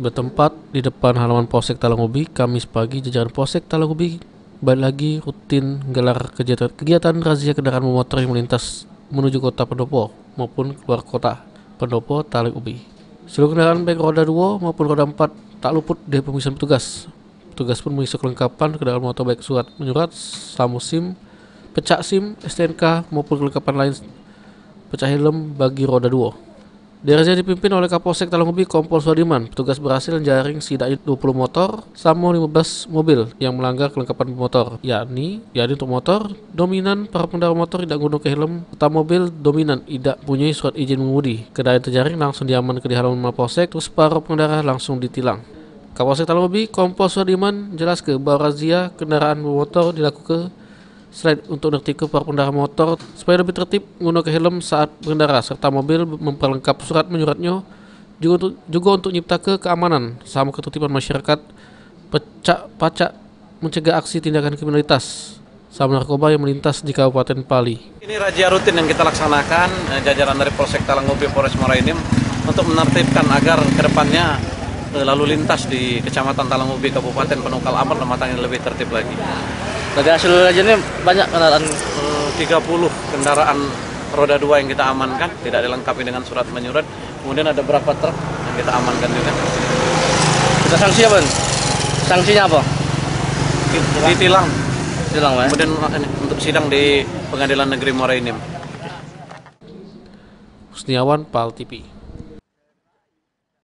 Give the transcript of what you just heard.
Bertempat di depan halaman Polsek Talang-Ubi, Kamis pagi, jajaran Polsek Talang-Ubi balik lagi rutin gelar kegiatan razia kendaraan bermotor yang melintas menuju kota Pendopo maupun keluar kota Pendopo Talang-Ubi. Seluruh kendaraan baik roda 2 maupun roda 4 tak luput dari pemeriksaan petugas. Petugas pun mengisi kelengkapan kendaraan motor baik surat menyurat, SIM, pecah SIM, STNK maupun kelengkapan lain pecah helm bagi roda 2. Razia dipimpin oleh Kapolsek Talang-Ubi Kompol Suadiman. Petugas berhasil menjaring setidaknya 20 motor sama 15 mobil yang melanggar kelengkapan motor, yakni untuk motor dominan para pengendara motor tidak menggunakan helm serta mobil dominan tidak punya surat izin mengemudi. Kendaraan terjaring langsung diamankan di halaman Mapolsek, terus para pengendara langsung ditilang. Kapolsek Talang-Ubi Kompol Suadiman jelaskan bahwa razia kendaraan bermotor dilakukan selain untuk menertibkan para pengendara motor supaya lebih tertib menggunakan helm saat berkendara serta mobil memperlengkap surat menyuratnya, juga untuk menciptakan keamanan sama ketertiban masyarakat, pacak mencegah aksi tindakan kriminalitas sama narkoba yang melintas di Kabupaten Pali. Ini razia rutin yang kita laksanakan jajaran dari Polsek Talang-Ubi Polres Muara Enim untuk menertibkan agar kedepannya lalu lintas di Kecamatan Talang-Ubi Kabupaten Penungkal aman dan matang lebih tertib lagi. Dari hasil razia ini banyak kendaraan 30 kendaraan roda 2 yang kita amankan, tidak dilengkapi dengan surat menyurat. Kemudian ada berapa truk yang kita amankan juga. kita sanksi apa? Sanksinya apa? Ditilang. Tilang, Pak. Kemudian untuk sidang di Pengadilan Negeri Muara Enim. Husniawan, PAL TV.